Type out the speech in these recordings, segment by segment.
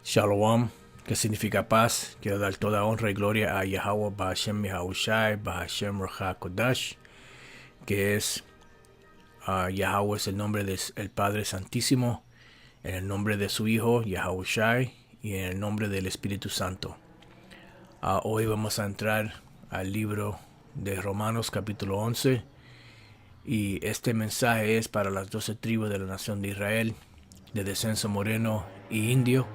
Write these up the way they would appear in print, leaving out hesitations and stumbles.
Shalom, que significa paz. Quiero dar toda honra y gloria a Yahweh Bahashem Yahushai, Bahashem Raja Kodash, que es Yahweh es el nombre del Padre Santísimo, en el nombre de su Hijo Yahushai y en el nombre del Espíritu Santo. Hoy vamos a entrar al libro de Romanos capítulo 11 y este mensaje es para las 12 tribus de la nación de Israel, de descenso moreno y indio.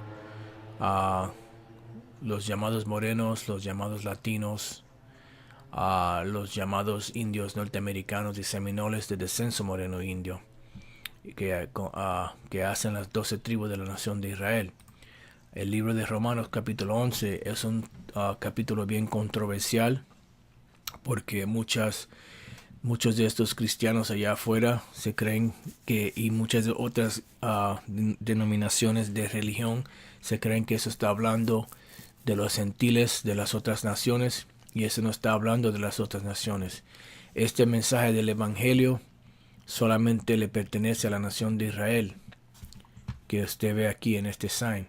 Los llamados morenos, los llamados latinos, los llamados indios norteamericanos y seminoles de descenso moreno e indio, que hacen las 12 tribus de la nación de Israel. El libro de Romanos capítulo 11 es un capítulo bien controversial porque muchos de estos cristianos allá afuera se creen que, y muchas de otras denominaciones de religión se creen que eso está hablando de los gentiles de las otras naciones, y eso no está hablando de las otras naciones. Este mensaje del evangelio solamente le pertenece a la nación de Israel, que usted ve aquí en este sign.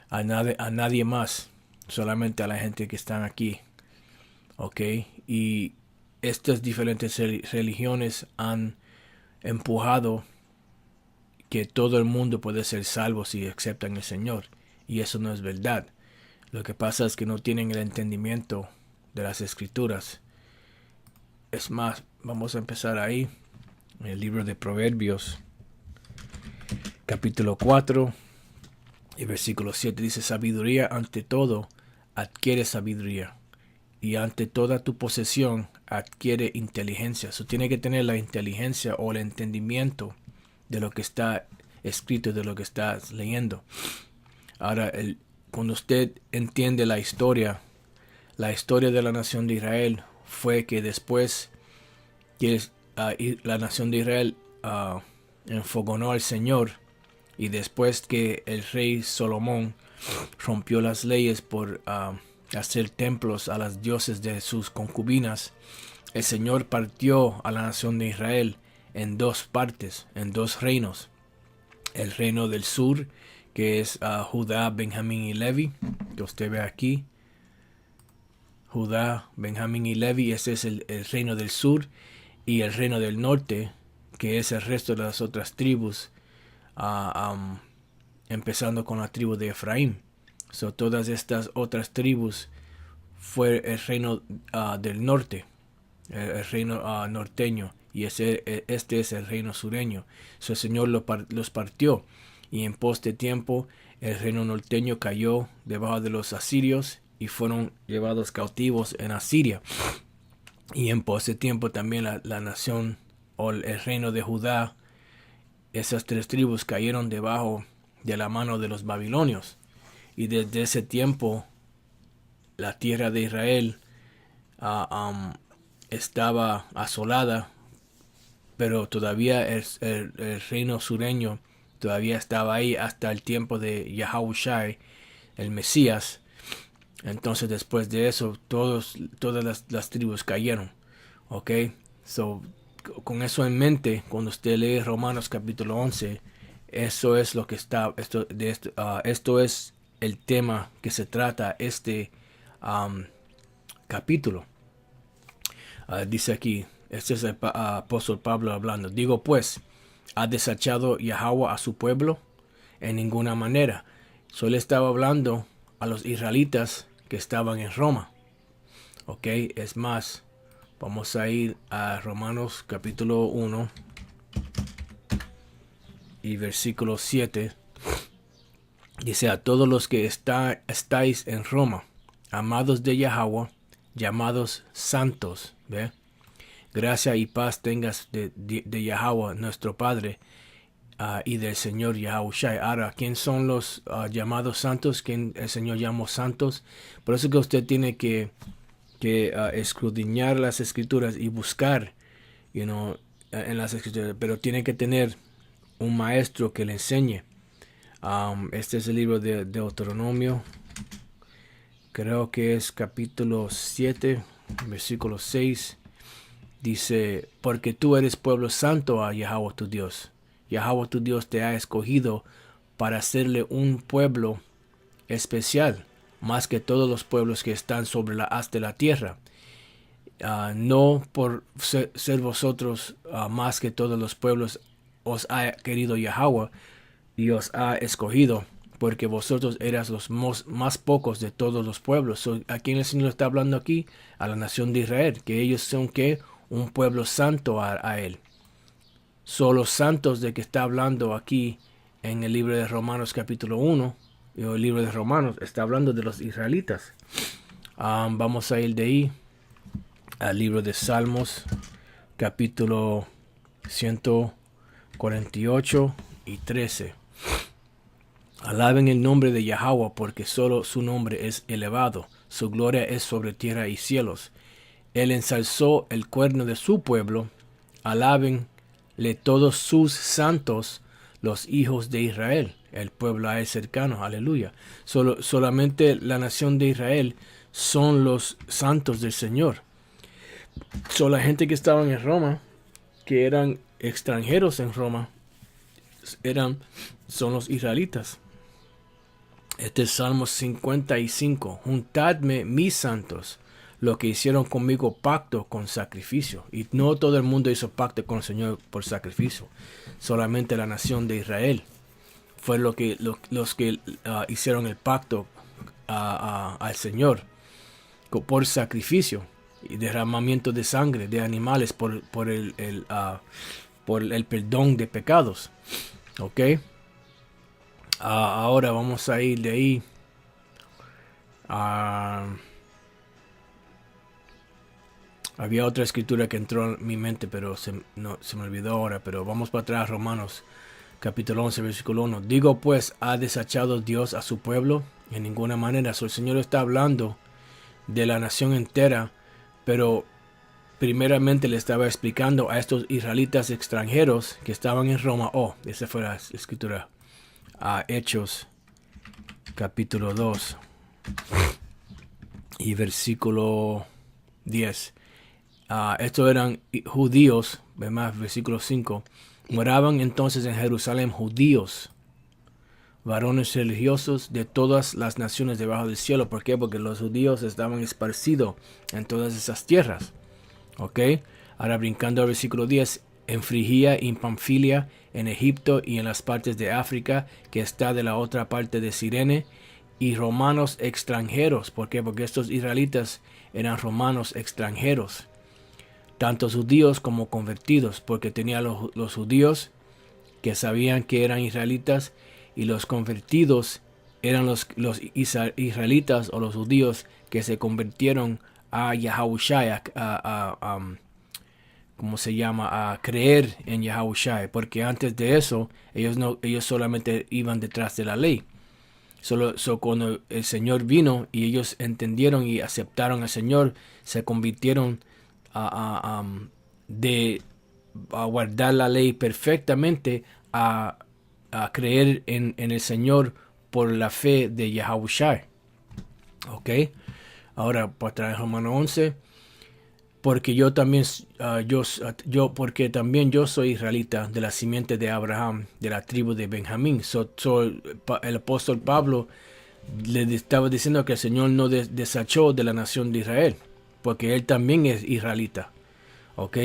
A nadie más, solamente a la gente que están aquí. ¿Ok? Y estas diferentes religiones han empujado que todo el mundo puede ser salvo si aceptan el Señor, y eso no es verdad. Lo que pasa es que no tienen el entendimiento de las escrituras. Es más, vamos a empezar ahí, en el libro de Proverbios, capítulo 4, y versículo 7 dice: sabiduría ante todo, adquiere sabiduría, y ante toda tu posesión adquiere inteligencia. Eso tiene que tener la inteligencia o el entendimiento de lo que está escrito, de lo que estás leyendo. Ahora, cuando usted entiende la historia de la nación de Israel fue que después que la nación de Israel enfogonó al Señor, y después que el rey Salomón rompió las leyes por hacer templos a las dioses de sus concubinas, el Señor partió a la nación de Israel en dos partes, en dos reinos. El reino del sur, que es Judá, Benjamín y Levi, que usted ve aquí. Judá, Benjamín y Levi, ese es el reino del sur, y el reino del norte, que es el resto de las otras tribus, empezando con la tribu de Efraín. Todas estas otras tribus fue el reino del norte, el reino norteño, y este es el reino sureño. El Señor los partió, y en pos de tiempo el reino norteño cayó debajo de los asirios y fueron llevados cautivos en Asiria. Y en pos de tiempo también la nación o el reino de Judá, esas tres tribus cayeron debajo de la mano de los babilonios. Y desde ese tiempo la tierra de Israel estaba asolada, pero todavía el reino sureño todavía estaba ahí hasta el tiempo de Yahushai, el Mesías. Entonces después de eso todas las tribus cayeron. Ok, con eso en mente, cuando usted lee Romanos capítulo 11, eso es lo que está, esto es el tema que se trata capítulo. Dice aquí, este es el apóstol Pablo hablando: digo pues, ¿ha desechado Yahweh a su pueblo? En ninguna manera. Solo estaba hablando a los israelitas que estaban en Roma. Ok, es más, vamos a ir a Romanos capítulo 1 y versículo 7. Dice: a todos los que estáis en Roma, amados de Yahweh, llamados santos, ¿ve? Gracia y paz tengas de Yahweh nuestro Padre y del Señor Yahushai. Ahora, ¿quién son los llamados santos? ¿Quién el Señor llamó santos? Por eso que usted tiene que escudriñar las escrituras y buscar, en las escrituras, pero tiene que tener un maestro que le enseñe. Este es el libro de Deuteronomio, creo que es capítulo 7, versículo 6. Dice: porque tú eres pueblo santo a Yahweh tu Dios. Yahweh tu Dios te ha escogido para hacerle un pueblo especial, más que todos los pueblos que están sobre la haz de la tierra. No por ser vosotros más que todos los pueblos os ha querido Yahweh y os ha escogido, porque vosotros eras los más pocos de todos los pueblos. ¿A quién el Señor está hablando aquí? A la nación de Israel, que ellos son que un pueblo santo a Él. Son los santos de que está hablando aquí en el libro de Romanos capítulo 1. El libro de Romanos está hablando de los israelitas. Vamos a ir de ahí al libro de Salmos capítulo 148 y 13. Alaben el nombre de Yahweh, porque solo su nombre es elevado, su gloria es sobre tierra y cielos. Él ensalzó el cuerno de su pueblo, alábenle todos sus santos, los hijos de Israel, el pueblo a él cercano, aleluya. Solamente la nación de Israel son los santos del Señor. La gente que estaban en Roma, que eran extranjeros en Roma, son los israelitas. Este es Salmo 55. Juntadme mis santos, los que hicieron conmigo pacto con sacrificio. Y no todo el mundo hizo pacto con el Señor por sacrificio. Solamente la nación de Israel fue los que hicieron el pacto al Señor por sacrificio y derramamiento de sangre de animales por el perdón de pecados. ¿Ok? Ahora vamos a ir de ahí. Había otra escritura que entró en mi mente, pero se me olvidó ahora. Pero vamos para atrás, Romanos capítulo 11, versículo 1. Digo pues, ¿ha desechado Dios a su pueblo? En ninguna manera. El Señor está hablando de la nación entera, pero primeramente le estaba explicando a estos israelitas extranjeros que estaban en Roma. Esa fue la escritura. Hechos capítulo 2 y versículo 10. Estos eran judíos, más versículo 5. Moraban entonces en Jerusalén judíos, varones religiosos de todas las naciones debajo del cielo. ¿Por qué? Porque los judíos estaban esparcidos en todas esas tierras. ¿Ok? Ahora brincando al versículo 10. En Frigia y en Panfilia, en Egipto y en las partes de África, que está de la otra parte de Cirene, y romanos extranjeros. ¿Por qué? Porque estos israelitas eran romanos extranjeros, tanto judíos como convertidos, porque tenía los judíos que sabían que eran israelitas, y los convertidos eran los israelitas o los judíos que se convirtieron a Yahushua, ¿cómo se llama? A creer en Yahushua, porque antes de eso ellos solamente iban detrás de la ley. Cuando el Señor vino y ellos entendieron y aceptaron al Señor, se convirtieron de guardar la ley perfectamente a creer en el Señor por la fe de Yahushua. ¿Ok? Ahora, para traer Romanos 11. Porque porque también yo soy israelita de la simiente de Abraham, de la tribu de Benjamín. El apóstol Pablo le estaba diciendo que el Señor no desechó de la nación de Israel, porque él también es israelita. ¿Ok?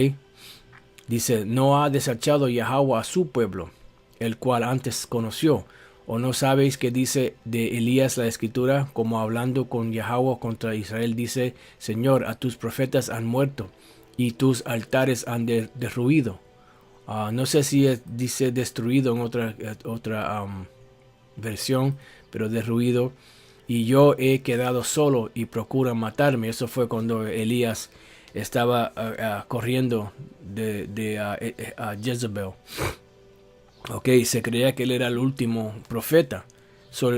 Dice, no ha desechado Yahweh a su pueblo, el cual antes conoció. ¿O no sabéis que dice de Elías la escritura, como hablando con Yahweh contra Israel, dice, Señor, a tus profetas han muerto y tus altares han derruido? No sé si dice destruido en otra versión, pero derruido. Y yo he quedado solo y procuran matarme. Eso fue cuando Elías estaba corriendo de Jezebel. Ok, se creía que él era el último profeta.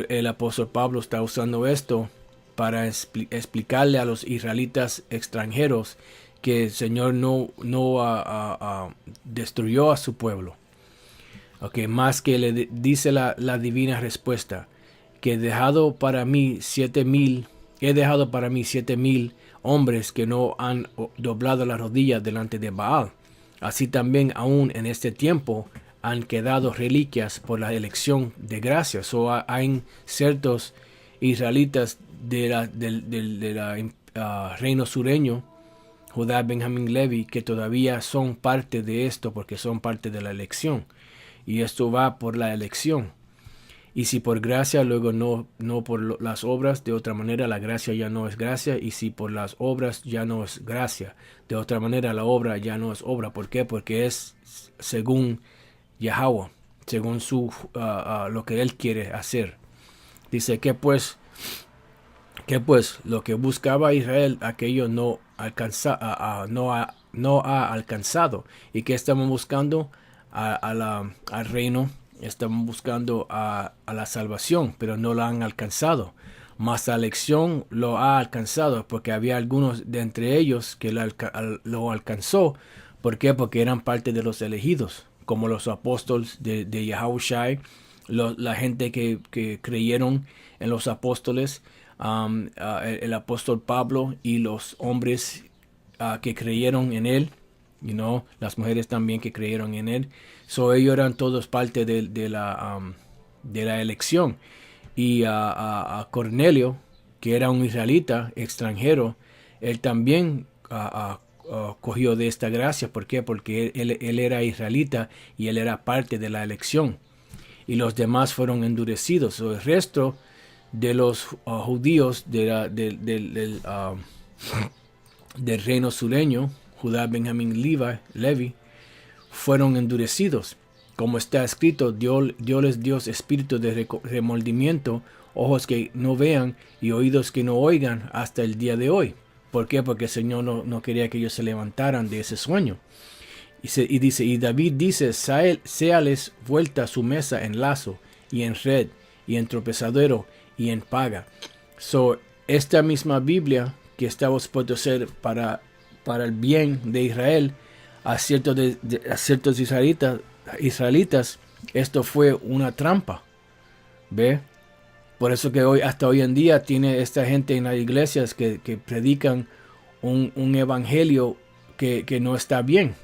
El apóstol Pablo está usando esto para explicarle a los israelitas extranjeros que el Señor no destruyó a su pueblo. Ok, más que le dice la divina respuesta, que he dejado para mí 7,000 hombres que no han doblado las rodillas delante de Baal. Así también aún en este tiempo han quedado reliquias por la elección de gracia. Hay ciertos israelitas reino sureño, Judá, Benjamín, Levi, que todavía son parte de esto porque son parte de la elección. Y esto va por la elección. Y si por gracia, luego no por las obras, de otra manera la gracia ya no es gracia. Y si por las obras ya no es gracia, de otra manera la obra ya no es obra. ¿Por qué? Porque es según Yahweh, según lo que Él quiere hacer. Dice que pues lo que buscaba Israel, aquello no ha alcanzado. ¿Y que estamos buscando? Al reino, estamos buscando a la salvación, pero no la han alcanzado. Mas la elección lo ha alcanzado, porque había algunos de entre ellos que lo alcanzó. ¿Por qué? Porque eran parte de los elegidos, como los apóstoles de Yahushua, la gente que creyeron en los apóstoles, el apóstol Pablo y los hombres que creyeron en él, las mujeres también que creyeron en él. Ellos eran todos parte de la elección. Y a Cornelio, que era un israelita extranjero, él también cogió de esta gracia. ¿Por qué? Porque él era israelita y él era parte de la elección. Y los demás fueron endurecidos. El resto de los judíos del reino sureño, Judá, Benjamín, Levi, fueron endurecidos. Como está escrito, Dios les dio espíritu de remordimiento, ojos que no vean y oídos que no oigan hasta el día de hoy. ¿Por qué? Porque el Señor no quería que ellos se levantaran de ese sueño. Y David dice, séales vuelta su mesa en lazo y en red y en tropezadero y en paga. Esta misma Biblia que estaba supuesto ser para el bien de Israel, a ciertos israelitas, esto fue una trampa. ¿Ve? Por eso que hasta hoy en día tiene esta gente en las iglesias que predican un evangelio que no está bien.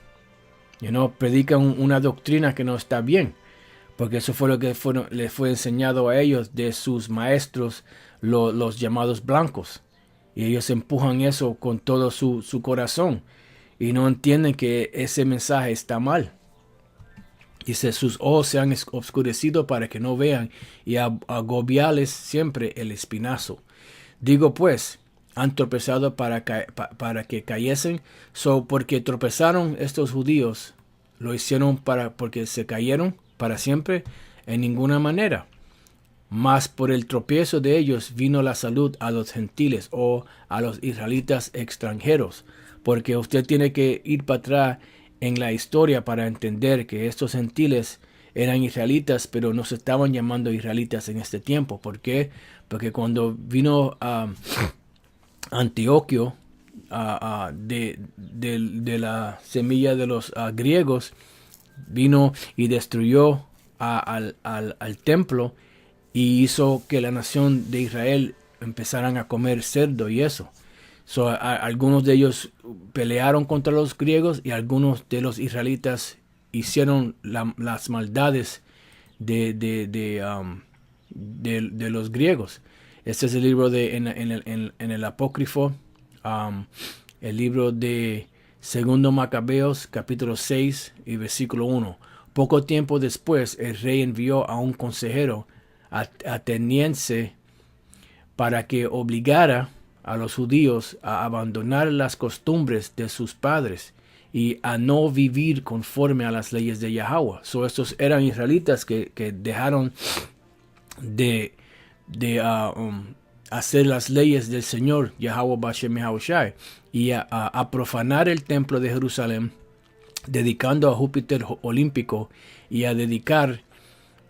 Predican una doctrina que no está bien. Porque eso fue lo que les fue enseñado a ellos de sus maestros, los llamados blancos. Y ellos empujan eso con todo su corazón. Y no entienden que ese mensaje está mal. Dice, sus ojos se han obscurecido para que no vean, y agobiarles siempre el espinazo. Digo pues, han tropezado para que cayesen. Porque tropezaron estos judíos, lo hicieron porque se cayeron para siempre, en ninguna manera. Mas por el tropiezo de ellos vino la salud a los gentiles o a los israelitas extranjeros. Porque usted tiene que ir para atrás en la historia para entender que estos gentiles eran israelitas, pero no se estaban llamando israelitas en este tiempo. ¿Por qué? Porque cuando vino Antioquio de la semilla de los griegos, vino y destruyó al templo y hizo que la nación de Israel empezaran a comer cerdo y eso. Algunos de ellos pelearon contra los griegos y algunos de los israelitas hicieron las maldades de los griegos. Este es el libro en el apócrifo, el libro de Segundo Macabeos, capítulo 6 y versículo 1. Poco tiempo después, el rey envió a un consejero ateniense para que obligara a los judíos a abandonar las costumbres de sus padres y a no vivir conforme a las leyes de Yahweh. Estos eran israelitas que dejaron de hacer las leyes del Señor Yahweh Bashem Yahushai y a profanar el templo de Jerusalén, dedicando a Júpiter olímpico y a dedicar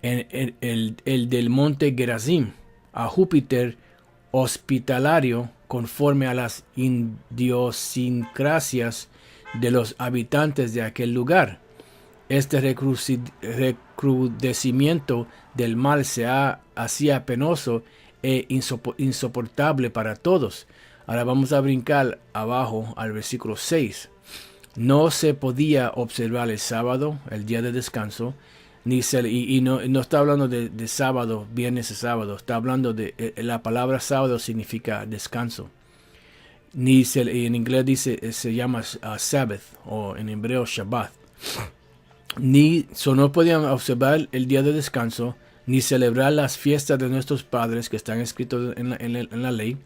el del monte Gerazim a Júpiter hospitalario, conforme a las idiosincrasias de los habitantes de aquel lugar. Este recrudecimiento del mal se hacía penoso e insoportable para todos. Ahora vamos a brincar abajo al versículo 6. No se podía observar el sábado, el día de descanso, y no está hablando de sábado, viernes y sábado. Está hablando de la palabra sábado significa descanso. En inglés dice se llama Sabbath o en hebreo Shabbat. No podían observar el día de descanso ni celebrar las fiestas de nuestros padres que están escritos en la ley,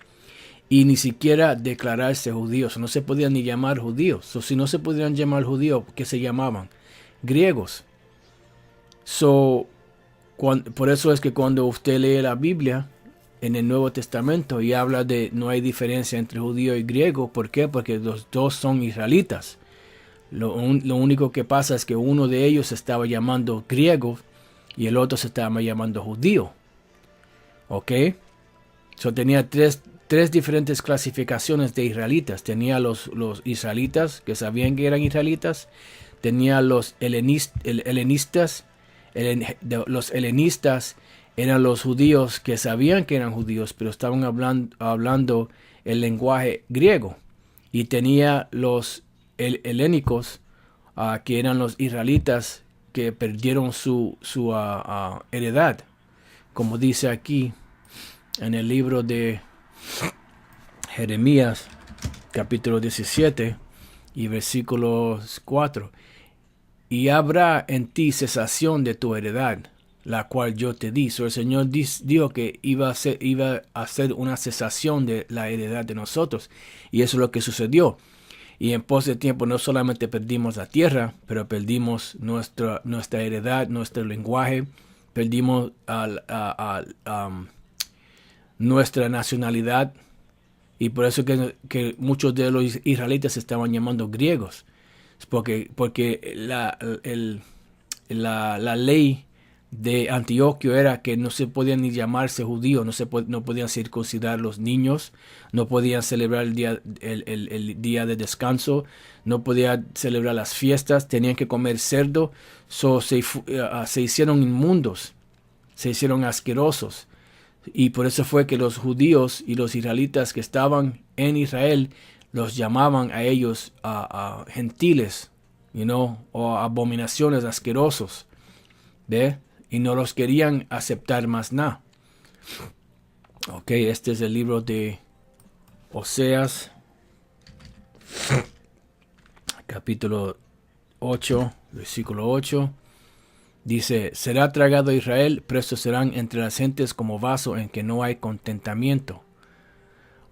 y ni siquiera declararse judíos. No se podían ni llamar judíos. Si no se podían llamar judíos, ¿qué se llamaban? Griegos. Por eso es que cuando usted lee la Biblia en el Nuevo Testamento y habla de no hay diferencia entre judío y griego, ¿por qué? Porque los dos son israelitas. Lo único que pasa es que uno de ellos se estaba llamando griego y el otro se estaba llamando judío. ¿Ok? Tenía tres diferentes clasificaciones de israelitas. Tenía los israelitas que sabían que eran israelitas. Tenía los helenistas. Los helenistas eran los judíos que sabían que eran judíos, pero estaban hablando el lenguaje griego. Y tenía los helénicos, que eran los israelitas que perdieron su heredad. Como dice aquí en el libro de Jeremías, capítulo 17 y versículos 4. Y habrá en ti cesación de tu heredad, la cual yo te di. El Señor dijo que iba a hacer una cesación de la heredad de nosotros. Y eso es lo que sucedió. Y en pos de tiempo no solamente perdimos la tierra, pero perdimos nuestra heredad, nuestro lenguaje, perdimos nuestra nacionalidad. Y por eso que muchos de los israelitas se estaban llamando griegos. Porque la ley de Antioquio era que no se podían ni llamarse judíos, no podían circuncidar los niños, no podían celebrar el día de descanso, no podían celebrar las fiestas, tenían que comer cerdo. Se hicieron inmundos, se hicieron asquerosos. Y por eso fue que los judíos y los israelitas que estaban en Israel los llamaban a ellos a gentiles, o abominaciones, asquerosos, ¿ve? Y no los querían aceptar más nada. Ok, este es el libro de Oseas, capítulo 8, versículo 8. Dice, será tragado Israel, presto serán entre las gentes como vaso en que no hay contentamiento.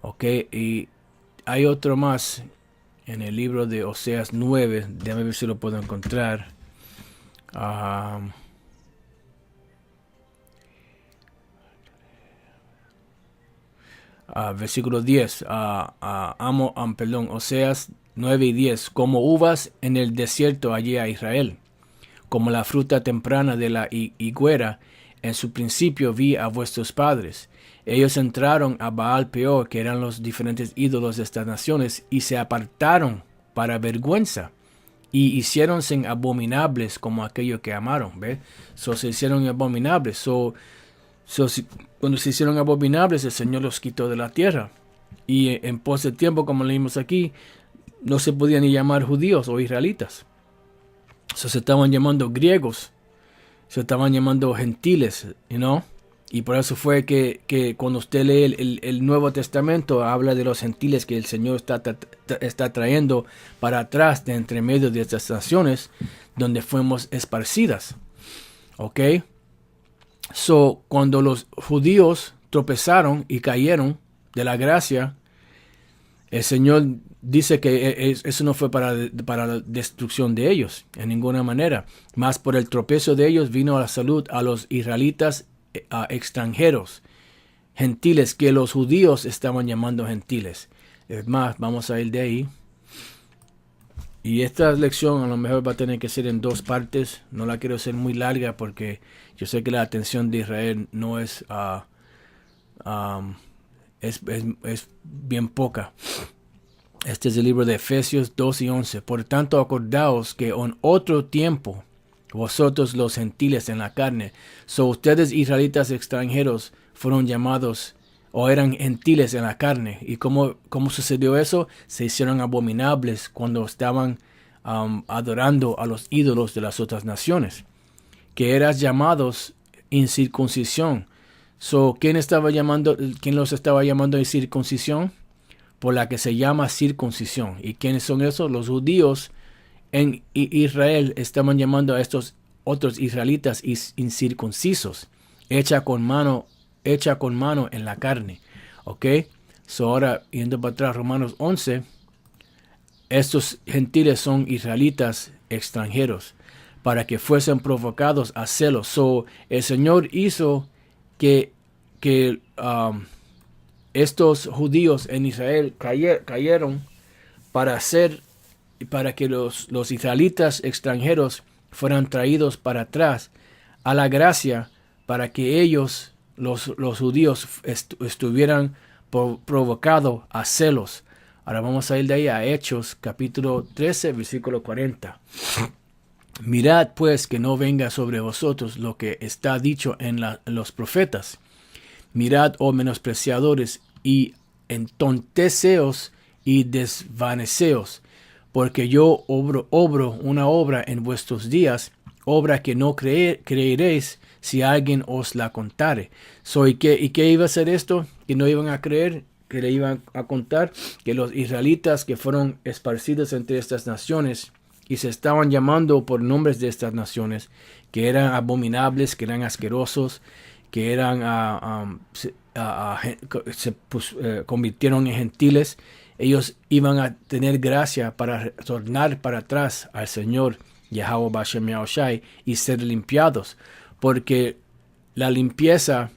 Ok, y hay otro más en el libro de Oseas 9. Déjame ver si lo puedo encontrar. Versículo 10. Oseas 9 y 10. Como uvas en el desierto hallé a Israel, como la fruta temprana de la higuera, en su principio vi a vuestros padres. Ellos entraron a Baal Peor, que eran los diferentes ídolos de estas naciones, y se apartaron para vergüenza, y hiciéronse abominables como aquello que amaron. ¿Ves? Se hicieron abominables. Cuando se hicieron abominables, el Señor los quitó de la tierra. Y en pos de tiempo, como leímos aquí, no se podían ni llamar judíos o israelitas. Se estaban llamando griegos, se estaban llamando gentiles, y por eso fue que cuando usted lee el Nuevo Testamento, habla de los gentiles que el Señor está trayendo para atrás de entre medio de estas naciones donde fuimos esparcidas. ¿Ok? Cuando los judíos tropezaron y cayeron de la gracia, el Señor dice que eso no fue para la destrucción de ellos, en ninguna manera. Más por el tropiezo de ellos vino a la salud a los israelitas extranjeros, gentiles, que los judíos estaban llamando gentiles. Es más, vamos a ir de ahí. Y esta lección a lo mejor va a tener que ser en dos partes. No la quiero hacer muy larga porque yo sé que la atención de Israel no es bien poca. Este es el libro de Efesios 2 y 11. Por tanto, acordaos que en otro tiempo vosotros los gentiles en la carne, ustedes israelitas extranjeros fueron llamados o eran gentiles en la carne. ¿Y cómo sucedió eso? Se hicieron abominables cuando estaban adorando a los ídolos de las otras naciones. que eras llamados incircuncisión. ¿Quién los estaba llamando incircuncisión? Por la que se llama circuncisión. ¿Y quiénes son esos? Los judíos en Israel estaban llamando a estos otros israelitas incircuncisos, hecha con mano en la carne. ¿Ok? Ahora, yendo para atrás, Romanos 11, estos gentiles son israelitas extranjeros, para que fuesen provocados a celos. El Señor hizo que estos judíos en Israel cayeron para que los israelitas extranjeros fueran traídos para atrás a la gracia, para que ellos, los judíos, estuvieran provocados a celos. Ahora vamos a ir de ahí a Hechos, capítulo 13, versículo 40. Mirad pues que no venga sobre vosotros lo que está dicho en los profetas. Mirad, oh menospreciadores, y entonteceos y desvaneceos, porque yo obro una obra en vuestros días, obra que no creeréis si alguien os la contare. ¿Y qué iba a ser esto? Que no iban a creer, que le iban a contar, que los israelitas que fueron esparcidos entre estas naciones y se estaban llamando por nombres de estas naciones, que eran abominables, que eran asquerosos, que eran se convirtieron en gentiles. Ellos iban a tener gracia para retornar para atrás al Señor Yahweh Bashem Yahushai y ser limpiados, porque la limpieza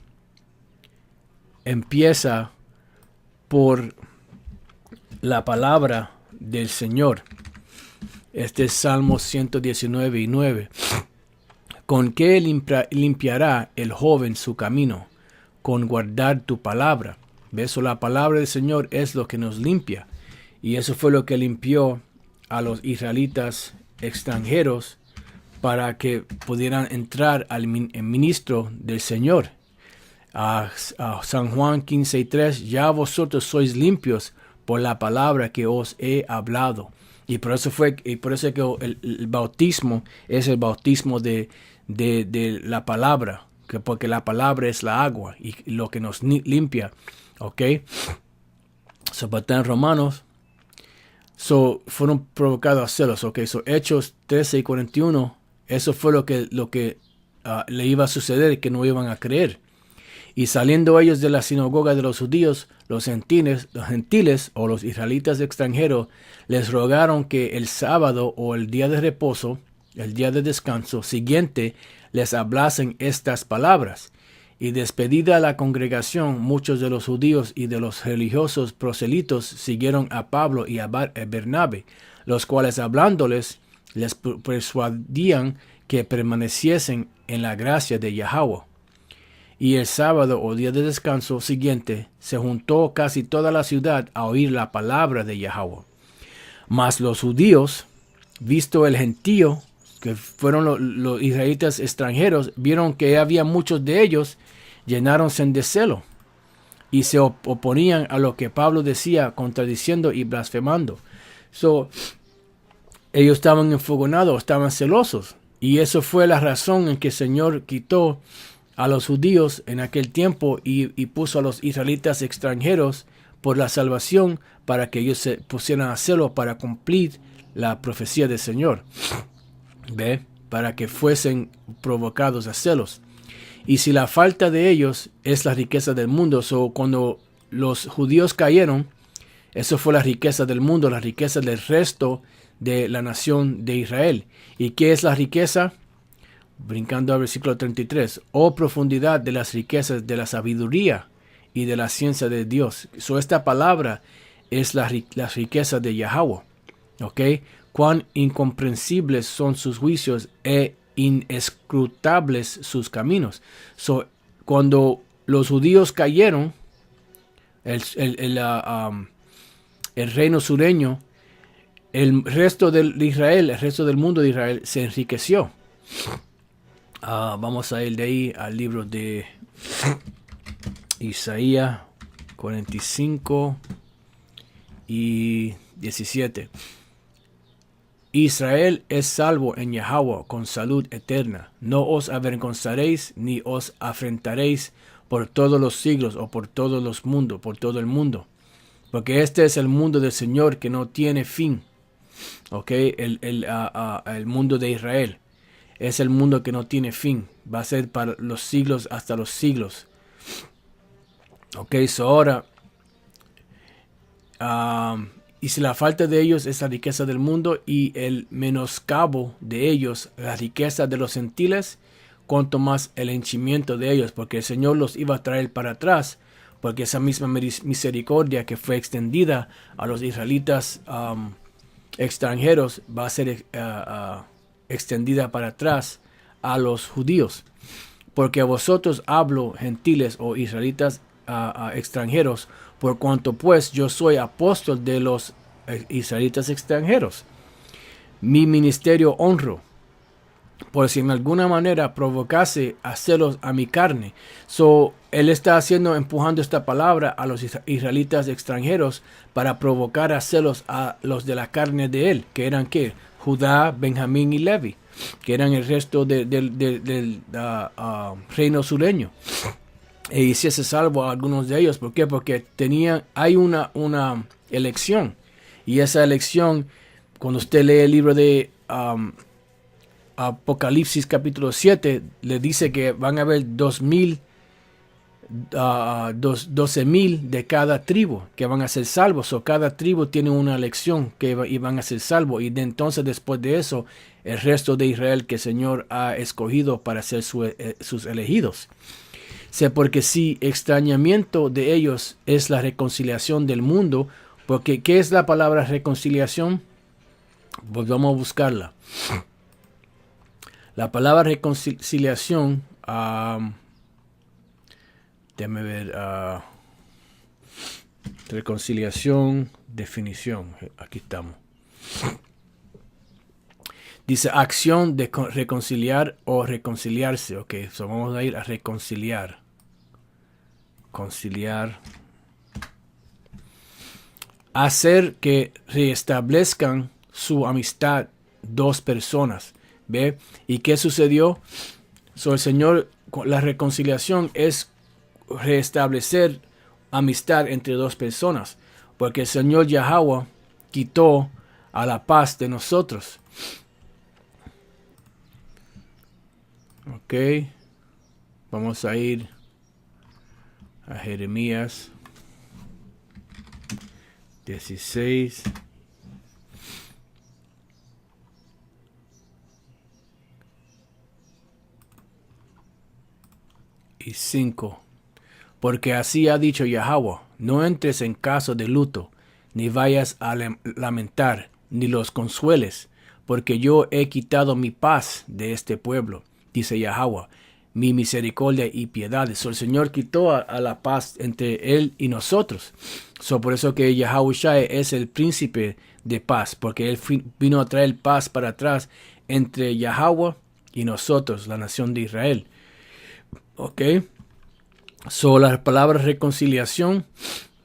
empieza por la palabra del Señor. Este es Salmos 119 y 9. ¿Con qué limpiará el joven su camino? Con guardar tu palabra. ¿Ves? La palabra del Señor es lo que nos limpia. Y eso fue lo que limpió a los israelitas extranjeros para que pudieran entrar al ministro del Señor. A San Juan 15:3, ya vosotros sois limpios por la palabra que os he hablado. Y por eso que el bautismo es el bautismo de la palabra, porque la palabra es la agua y lo que nos limpia. ¿Ok? Para en Romanos, fueron provocados a celos. ¿Ok? Hechos 13 y 41, eso fue lo que le iba a suceder, que no iban a creer. Y saliendo ellos de la sinagoga de los judíos, los gentiles o los israelitas extranjeros, les rogaron que el sábado o el día de reposo, el día de descanso siguiente, les hablasen estas palabras. Y despedida la congregación, muchos de los judíos y de los religiosos proselitos siguieron a Pablo y a Bernabé, los cuales hablándoles, les persuadían que permaneciesen en la gracia de Yahweh. Y el sábado o día de descanso siguiente se juntó casi toda la ciudad a oír la palabra de Yahweh. Mas los judíos, visto el gentío, que fueron los israelitas extranjeros, vieron que había muchos de ellos, llenáronse de celo y se oponían a lo que Pablo decía, contradiciendo y blasfemando. Ellos estaban enfogonados, estaban celosos, y eso fue la razón en que el Señor quitó a los judíos en aquel tiempo y puso a los israelitas extranjeros por la salvación, para que ellos se pusieran a celo para cumplir la profecía del Señor. ¿Ve? Para que fuesen provocados a celos. Y si la falta de ellos es la riqueza del mundo, cuando los judíos cayeron, eso fue la riqueza del mundo, la riqueza del resto de la nación de Israel. ¿Y qué es la riqueza? Brincando al versículo 33. Oh profundidad de las riquezas de la sabiduría y de la ciencia de Dios. Esta palabra es las riquezas de Yahweh. ¿Ok? Cuán incomprensibles son sus juicios e inescrutables sus caminos. Cuando los judíos cayeron, el reino sureño, el resto de Israel, el resto del mundo de Israel se enriqueció. Vamos a ir de ahí al libro de Isaías 45 y 17. Israel es salvo en Yahweh con salud eterna. No os avergonzaréis ni os afrentaréis por todos los siglos o por todos los mundos, por todo el mundo. Porque este es el mundo del Señor que no tiene fin. ¿Ok? El mundo de Israel. Es el mundo que no tiene fin. Va a ser para los siglos hasta los siglos. Ok, so ahora... y si la falta de ellos es la riqueza del mundo y el menoscabo de ellos, la riqueza de los gentiles, cuanto más el henchimiento de ellos, porque el Señor los iba a traer para atrás, porque esa misma misericordia que fue extendida a los israelitas extranjeros va a ser extendida para atrás a los judíos. Porque a vosotros hablo, gentiles o israelitas extranjeros, por cuanto pues yo soy apóstol de los israelitas extranjeros. Mi ministerio honro, por si en alguna manera provocase a celos a mi carne. So, él está empujando esta palabra a los israelitas extranjeros para provocar a celos a los de la carne de él, que eran ¿qué? Judá, Benjamín y Levi, que eran el resto del reino sureño. E hiciese salvo a algunos de ellos. ¿Por qué? Porque hay una elección. Y esa elección, cuando usted lee el libro de Apocalipsis capítulo 7, le dice que van a haber 12,000 de cada tribu que van a ser salvos. O cada tribu tiene una elección que van a ser salvos. Y entonces después de eso, el resto de Israel que el Señor ha escogido para ser sus elegidos. Porque si extrañamiento de ellos es la reconciliación del mundo, porque ¿qué es la palabra reconciliación? Pues vamos a buscarla. La palabra reconciliación, déjame ver, reconciliación, definición, aquí estamos. Dice acción de reconciliar o reconciliarse. Ok, so vamos a ir a reconciliar. Conciliar. Hacer que restablezcan su amistad dos personas. ¿Ve? ¿Y qué sucedió? El Señor, la reconciliación es restablecer amistad entre dos personas. Porque el Señor Yahweh quitó a la paz de nosotros. Ok. Vamos a ir a Jeremías 16. Y 5. Porque así ha dicho Yahweh, no entres en caso de luto, ni vayas a lamentar, ni los consueles, porque yo he quitado mi paz de este pueblo, dice Yahweh, mi misericordia y piedad. El Señor quitó a la paz entre él y nosotros. Por eso que Yahushua es el príncipe de paz, porque él vino a traer paz para atrás entre Yahweh y nosotros, la nación de Israel. Ok. La palabra reconciliación,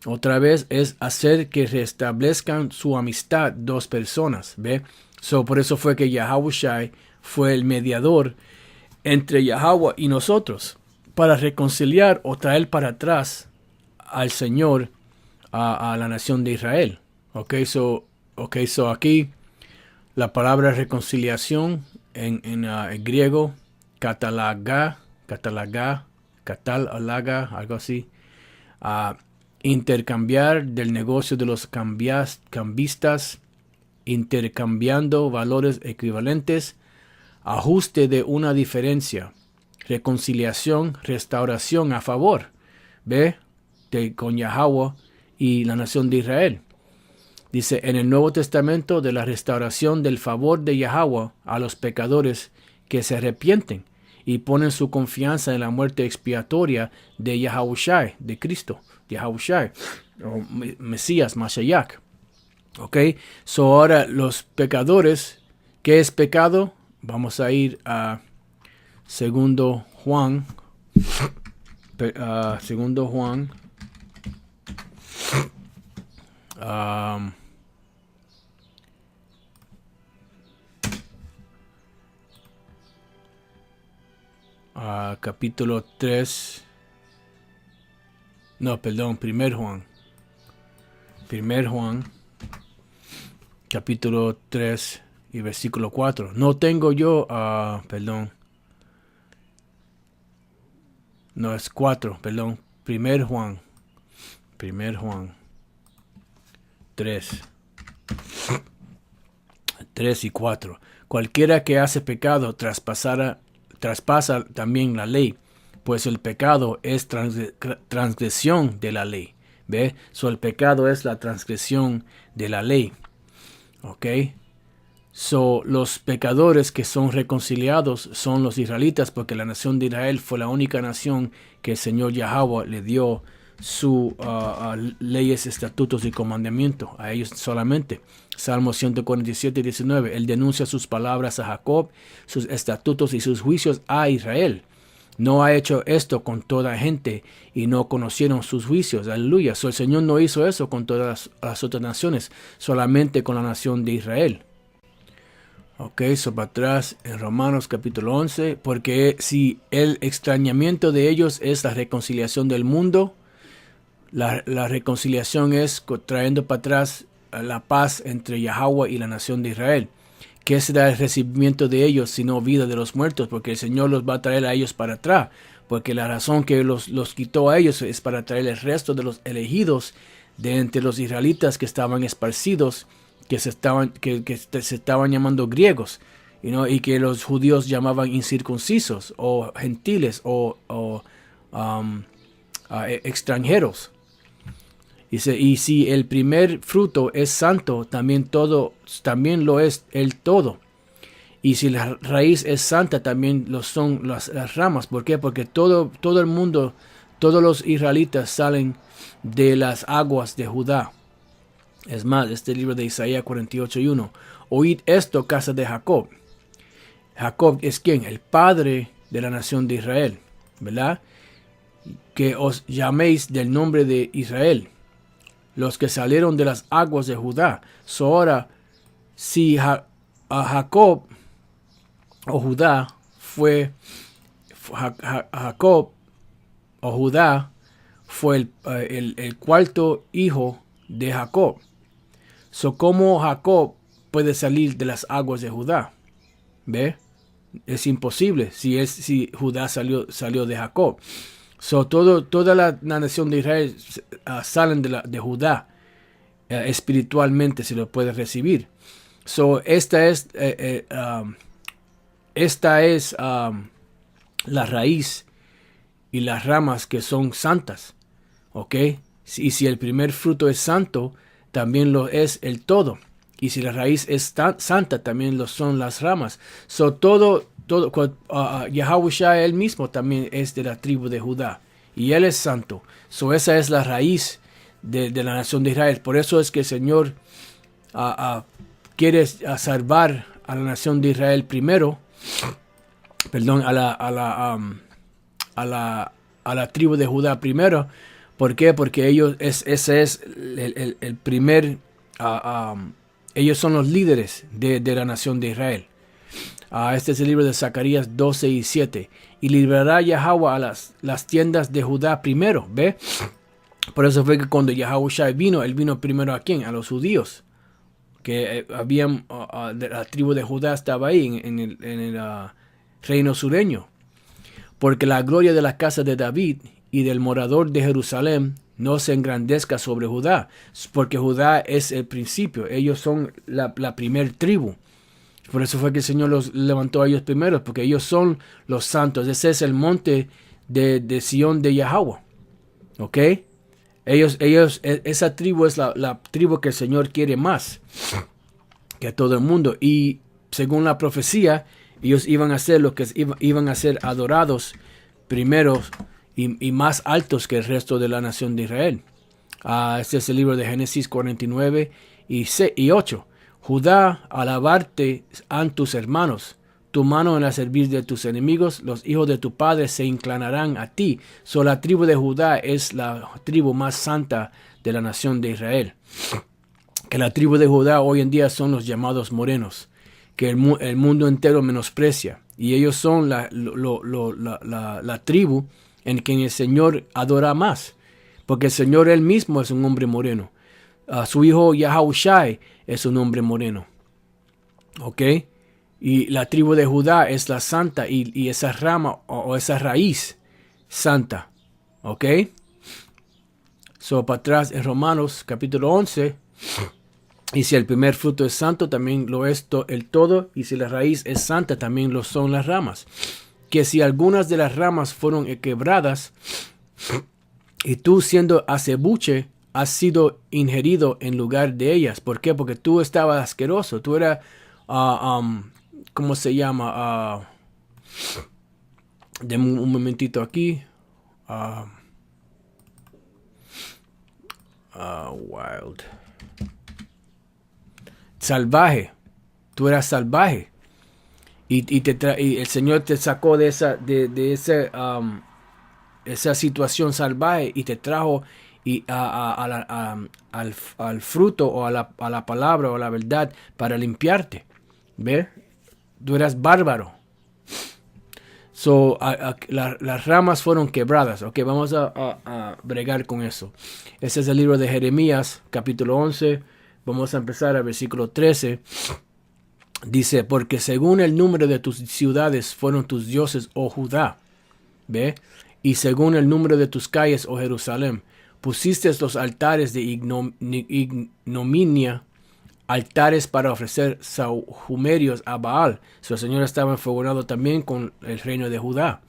otra vez, es hacer que restablezcan su amistad dos personas. ¿Ve? Por eso fue que Yahushua fue el mediador entre Yahweh y nosotros, para reconciliar o traer para atrás al Señor a la nación de Israel. Ok, aquí la palabra reconciliación en griego, catalaga, algo así. Intercambiar del negocio de los cambistas, intercambiando valores equivalentes, ajuste de una diferencia, reconciliación, restauración a favor, ¿ve? Con Yahweh y la nación de Israel. Dice en el Nuevo Testamento de la restauración del favor de Yahweh a los pecadores que se arrepienten y ponen su confianza en la muerte expiatoria de Yahushua, de Cristo, Yahushua, o Mesías, Mashiach. Ok, ahora los pecadores, ¿qué es pecado? Vamos a ir a Segundo Juan. Segundo Juan. capítulo 3. No, perdón, 1 Juan. 1 Juan, capítulo 3 y versículo 4. No tengo yo, perdón. No, es 4, perdón. 1 Juan. 1 Juan 3. 3 y 4. Cualquiera que hace pecado traspasa también la ley, pues el pecado es transgresión de la ley. ¿Ve? So, el pecado es la transgresión de la ley. ¿Ok? So, los pecadores que son reconciliados son los israelitas, porque la nación de Israel fue la única nación que el Señor Yahweh le dio sus leyes, estatutos y comandamientos a ellos solamente. Salmo 147, 19. Él denuncia sus palabras a Jacob, sus estatutos y sus juicios a Israel. No ha hecho esto con toda gente y no conocieron sus juicios. Aleluya. So, el Señor no hizo eso con todas las otras naciones, solamente con la nación de Israel. Ok, so para atrás en Romanos capítulo 11, porque si el extrañamiento de ellos es la reconciliación del mundo, la reconciliación es trayendo para atrás la paz entre Yahweh y la nación de Israel. ¿Qué será el recibimiento de ellos sino vida de los muertos? Porque el Señor los va a traer a ellos para atrás. Porque la razón que los quitó a ellos es para traer el resto de los elegidos de entre los israelitas que estaban esparcidos, que se estaban llamando griegos, y que los judíos llamaban incircuncisos o gentiles o extranjeros. Y si el primer fruto es santo, también lo es el todo. Y si la raíz es santa, también lo son las ramas. ¿Por qué? Porque todo el mundo, todos los israelitas salen de las aguas de Judá. Es más, este libro de Isaías 48:1. Oíd esto, casa de Jacob. Jacob es ¿quién? El padre de la nación de Israel, ¿verdad? Que os llaméis del nombre de Israel, los que salieron de las aguas de Judá. So ahora, si Jacob o Judá fue el cuarto hijo de Jacob. So, ¿cómo Jacob puede salir de las aguas de Judá? ¿Ve? Es imposible si Judá salió de Jacob. So, toda la nación de Israel salen de Judá espiritualmente, se lo puede recibir. So, esta es la raíz y las ramas que son santas. ¿Ok? Y si el primer fruto es santo, también lo es el todo. Y si la raíz es santa, también lo son las ramas. So, Yahushua él mismo también es de la tribu de Judá. Y él es santo. So, esa es la raíz de la nación de Israel. Por eso es que el Señor quiere salvar a la nación de Israel primero. Perdón, a la tribu de Judá primero. ¿Por qué? Porque ese es el primer, ellos son los líderes de la nación de Israel. Este es el libro de Zacarías 12:7. Y liberará Yahweh a las tiendas de Judá primero, ¿ve? Por eso fue que cuando Yahushua vino, él vino primero a ¿quién? A los judíos. Que la tribu de Judá estaba ahí en el reino sureño. Porque la gloria de la casa de David y del morador de Jerusalén no se engrandezca sobre Judá, porque Judá es el principio, ellos son la primer tribu. Por eso fue que el Señor los levantó a ellos primero, porque ellos son los santos. Ese es el monte de Sión de Yahweh. ¿Ok? Esa tribu es la tribu que el Señor quiere más que a todo el mundo. Y según la profecía, ellos iban a ser iban a ser adorados primero y más altos que el resto de la nación de Israel. Este es el libro de Génesis 49 y 8. Judá, alabarte han tus hermanos, tu mano en la servir de tus enemigos, los hijos de tu padre se inclinarán a ti. So, la tribu de Judá es la tribu más santa de la nación de Israel. Que la tribu de Judá hoy en día son los llamados morenos, que el mundo entero menosprecia. Y ellos son la tribu en quien el Señor adora más. Porque el Señor él mismo es un hombre moreno. Su hijo Yahushai es un hombre moreno. ¿Ok? Y la tribu de Judá es la santa y esa rama o esa raíz santa. ¿Ok? So, para atrás en Romanos capítulo 11. Y si el primer fruto es santo, también lo es el todo. Y si la raíz es santa, también lo son las ramas. Que si algunas de las ramas fueron quebradas, y tú siendo acebuche, has sido ingerido en lugar de ellas. ¿Por qué? Porque tú estabas asqueroso. Tú eras, ¿cómo se llama? Deme un momentito aquí. Wild. Salvaje. Tú eras salvaje. Y el Señor te sacó de esa situación salvaje y te trajo al fruto o a la palabra o a la verdad para limpiarte. ¿Ves? Tú eras bárbaro. So, las ramas fueron quebradas. Ok, vamos a bregar con eso. Ese es el libro de Jeremías, capítulo 11. Vamos a empezar al versículo 13. Dice, porque según el número de tus ciudades fueron tus dioses, oh Judá. ¿Ve? Y según el número de tus calles, oh Jerusalén, pusiste los altares de ignominia, altares para ofrecer sahumerios a Baal. Su Señor estaba enfogonado también con el reino de Judá.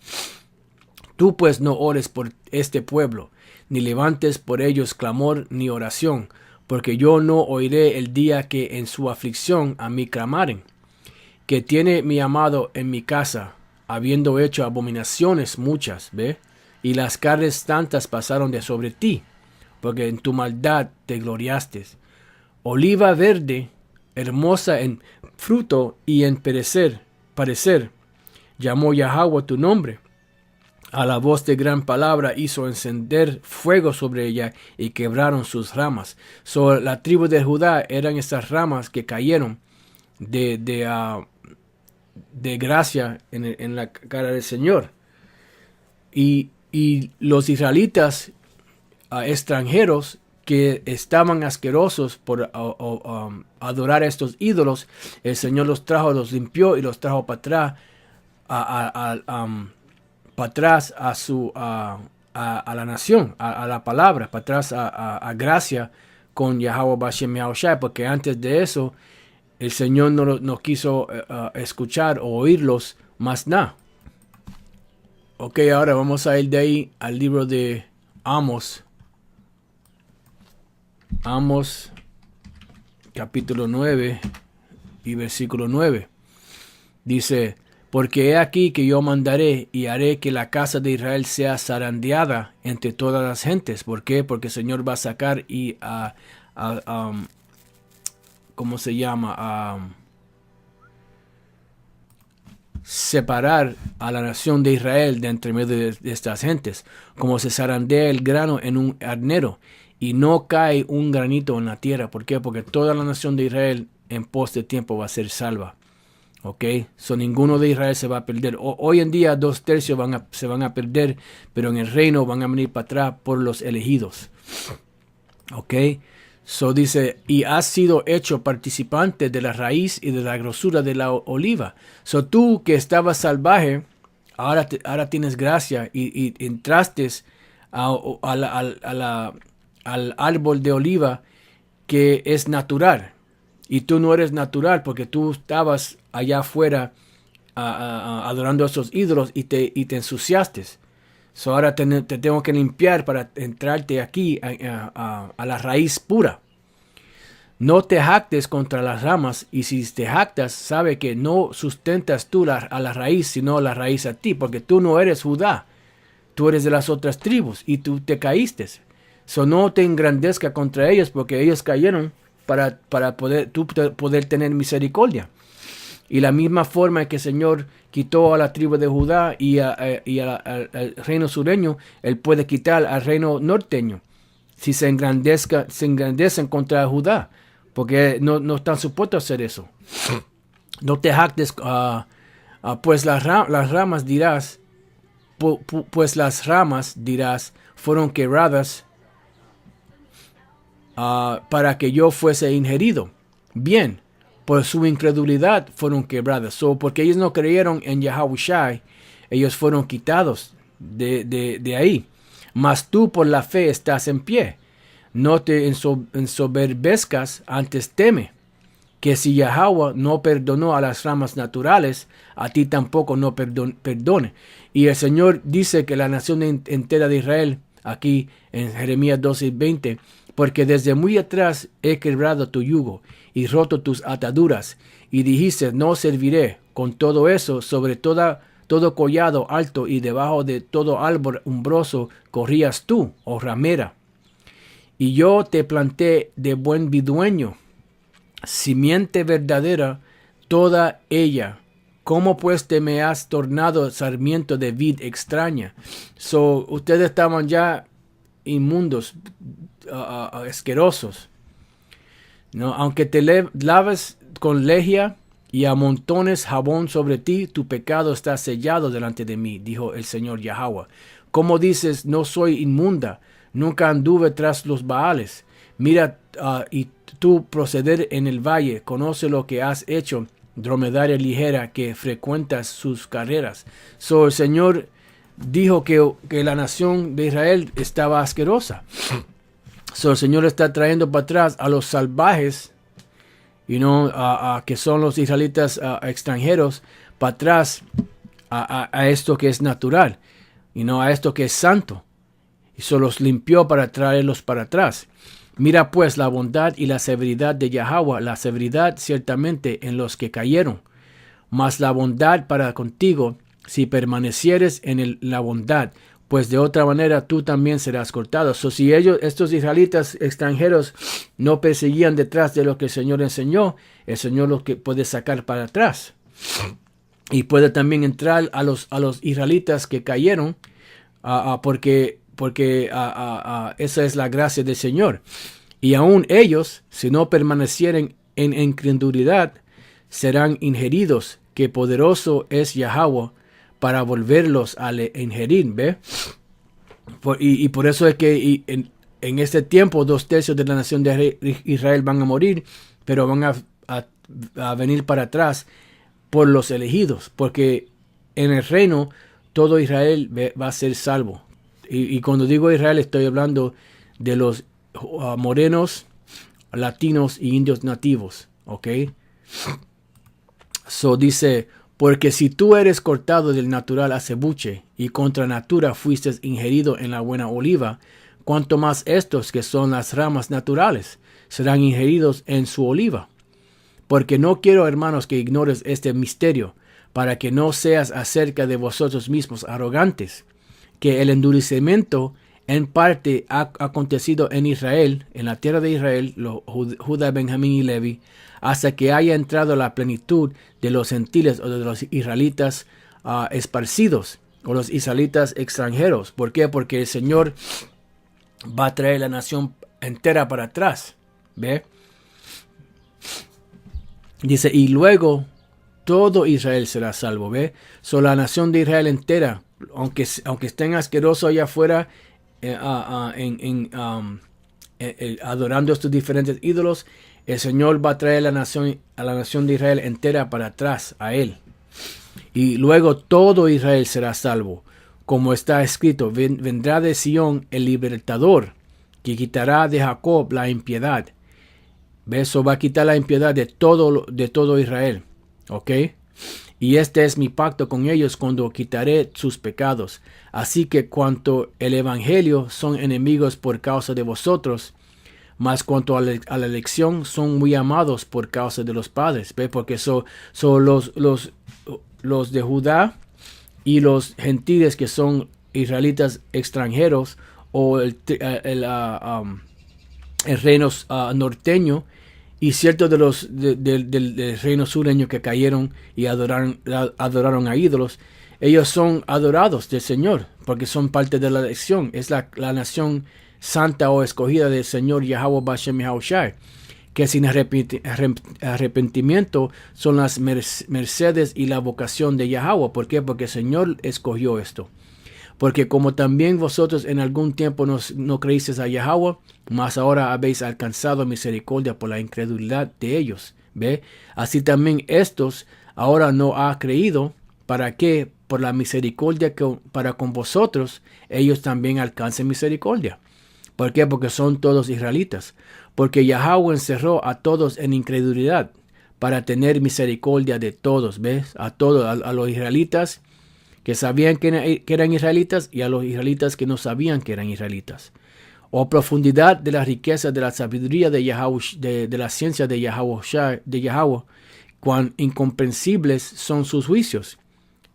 Tú pues no ores por este pueblo, ni levantes por ellos clamor ni oración, porque yo no oiré el día que en su aflicción a mí clamaren. Que tiene mi amado en mi casa, habiendo hecho abominaciones muchas, ¿ve? Y las carnes tantas pasaron de sobre ti, porque en tu maldad te gloriaste. Oliva verde, hermosa en fruto y en parecer, llamó Yahweh tu nombre. A la voz de gran palabra hizo encender fuego sobre ella y quebraron sus ramas. So, la tribu de Judá eran esas ramas que cayeron de gracia en la cara del Señor. Y los israelitas extranjeros que estaban asquerosos por adorar a estos ídolos, el Señor los trajo, los limpió y los trajo para atrás a la nación, a la palabra, para atrás a gracia con Yahweh Bashem Yahushai, porque antes de eso el Señor no quiso escuchar o oírlos más nada. Ok, ahora vamos a ir de ahí al libro de Amos. Amos, capítulo 9 y versículo 9. Dice, porque he aquí que yo mandaré y haré que la casa de Israel sea zarandeada entre todas las gentes. ¿Por qué? Porque el Señor va a sacar y ¿cómo se llama? Separar a la nación de Israel de entre medio de estas gentes, como se zarandea el grano en un arnero y no cae un granito en la tierra. ¿Por qué? Porque toda la nación de Israel en pos de tiempo va a ser salva. ¿Ok? So, ninguno de Israel se va a perder. Hoy en día 2/3 se van a perder, pero en el reino van a venir para atrás por los elegidos. ¿Ok? So dice, y has sido hecho participante de la raíz y de la grosura de la oliva. So tú que estabas salvaje, ahora tienes gracia y entraste al árbol de oliva que es natural. Y tú no eres natural porque tú estabas allá afuera adorando a esos ídolos y te ensuciaste. So ahora te tengo que limpiar para entrarte aquí a la raíz pura. No te jactes contra las ramas, y si te jactas, sabe que no sustentas tú a la raíz, sino la raíz a ti, porque tú no eres Judá, tú eres de las otras tribus y tú te caíste. So no te engrandezca contra ellos, porque ellos cayeron para poder tener misericordia. Y la misma forma en que el Señor quitó a la tribu de Judá y al reino sureño, Él puede quitar al reino norteño si se engrandecen contra Judá, porque no están supuestos a hacer eso. No te jactes, pues las ramas dirás, pues las ramas dirás, fueron quebradas para que yo fuese ingerido. Bien, por su incredulidad fueron quebradas. Porque ellos no creyeron en Yahushua, ellos fueron quitados de ahí. Mas tú por la fe estás en pie. No te ensoberbezcas, antes teme, que si Yahweh no perdonó a las ramas naturales, a ti tampoco no perdone. Y el Señor dice que la nación entera de Israel, aquí en Jeremías 12:20, porque desde muy atrás he quebrado tu yugo y roto tus ataduras, y dijiste, no serviré. Con todo eso, sobre todo collado alto y debajo de todo árbol umbroso, corrías tú, oh ramera. Y yo te planté de buen vidueño, simiente verdadera, toda ella. ¿Cómo pues te me has tornado sarmiento de vid extraña? Ustedes estaban ya inmundos, asquerosos, ¿no? Aunque te laves con lejía y amontones jabón sobre ti, tu pecado está sellado delante de mí, dijo el Señor Yahweh. ¿Cómo dices, no soy inmunda? Nunca anduve tras los Baales. Mira, y tú proceder en el valle, conoce lo que has hecho, dromedaria ligera que frecuentas sus carreras. El Señor dijo que la nación de Israel estaba asquerosa. El Señor está trayendo para atrás a los salvajes, que son los israelitas extranjeros, para atrás a esto que es natural, a esto que es santo. Y se los limpió para traerlos para atrás. Mira pues la bondad y la severidad de Yahweh, la severidad ciertamente en los que cayeron, mas la bondad para contigo si permanecieres en la bondad, pues de otra manera tú también serás cortado. Si estos israelitas extranjeros, no perseguían detrás de lo que el Señor enseñó, el Señor los que puede sacar para atrás. Y puede también entrar a los israelitas que cayeron, porque esa es la gracia del Señor. Y aún ellos, si no permanecieren en incredulidad, serán ingeridos, que poderoso es Yahweh para volverlos a ingerir, ¿ve? Y por eso es que en este tiempo 2/3 de la nación de Israel van a morir, pero van a venir para atrás por los elegidos, porque en el reino todo Israel va a ser salvo. Y cuando digo Israel estoy hablando de los morenos, latinos y indios nativos, ¿ok? Dice, porque si tú eres cortado del natural acebuche y contra natura fuiste ingerido en la buena oliva, cuanto más estos que son las ramas naturales serán ingeridos en su oliva. Porque no quiero, hermanos, que ignores este misterio, para que no seas acerca de vosotros mismos arrogantes, que el endurecimiento en parte ha acontecido en Israel, en la tierra de Israel, Judá, Benjamín y Levi, hasta que haya entrado la plenitud de los gentiles o de los israelitas esparcidos, o los israelitas extranjeros. ¿Por qué? Porque el Señor va a traer la nación entera para atrás. ¿Ve? Dice, y luego todo Israel será salvo. ¿Ve? La nación de Israel entera, aunque estén asquerosos allá afuera, adorando estos diferentes ídolos, el Señor va a traer a la nación de Israel entera para atrás a él. Y luego todo Israel será salvo, como está escrito, vendrá de Sión el libertador, que quitará de Jacob la impiedad. ¿Ves? Va a quitar la impiedad de todo Israel. ¿Ok? Y este es mi pacto con ellos cuando quitaré sus pecados. Así que cuanto el evangelio son enemigos por causa de vosotros, mas cuanto a la elección son muy amados por causa de los padres. ¿Ve? Porque son los de Judá y los gentiles que son israelitas extranjeros, o el reino norteño, y ciertos de los del reino sureño que cayeron y adoraron a ídolos, ellos son adorados del Señor porque son parte de la elección. Es la nación santa o escogida del Señor Yahweh Bashem Yahushai, que sin arrepentimiento son las mercedes y la vocación de Yahweh. ¿Por qué? Porque el Señor escogió esto. Porque como también vosotros en algún tiempo no creísteis a Yahweh, mas ahora habéis alcanzado misericordia por la incredulidad de ellos. ¿Ve? Así también estos ahora no ha creído, para que por la misericordia que para con vosotros ellos también alcancen misericordia. ¿Por qué? Porque son todos israelitas. Porque Yahweh encerró a todos en incredulidad para tener misericordia de todos. ¿Ves? A todos, a los israelitas que sabían que eran israelitas y a los israelitas que no sabían que eran israelitas. O profundidad de la riqueza de la sabiduría de Yahweh, de la ciencia de Yahweh, cuán incomprensibles son sus juicios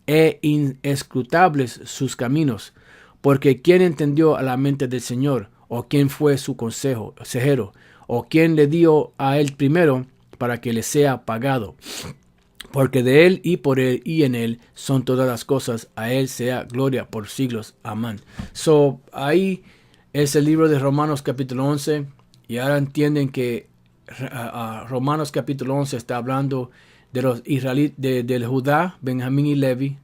e inescrutables sus caminos. Porque ¿quién entendió a la mente del Señor? ¿O quién fue su consejero? ¿O quién le dio a él primero para que le sea pagado? Porque de él y por él y en él son todas las cosas. A él sea gloria por siglos. Amén. So, ahí es el libro de Romanos capítulo 11. Y ahora entienden que Romanos capítulo 11 está hablando de los israelitas, del Judá, Benjamín y Levi,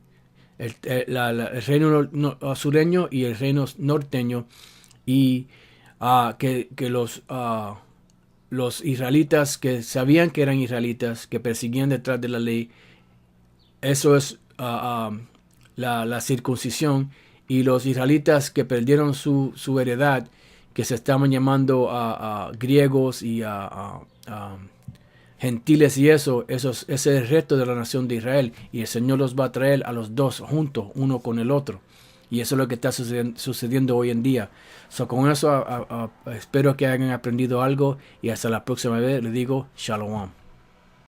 el reino sureño y el reino norteño. Y que los israelitas que sabían que eran israelitas, que perseguían detrás de la ley, eso es la circuncisión. Y los israelitas que perdieron su heredad, que se estaban llamando griegos y gentiles, y ese es el resto de la nación de Israel. Y el Señor los va a traer a los dos juntos, uno con el otro. Y eso es lo que está sucediendo hoy en día. So, con eso espero que hayan aprendido algo. Y hasta la próxima vez les digo Shalom.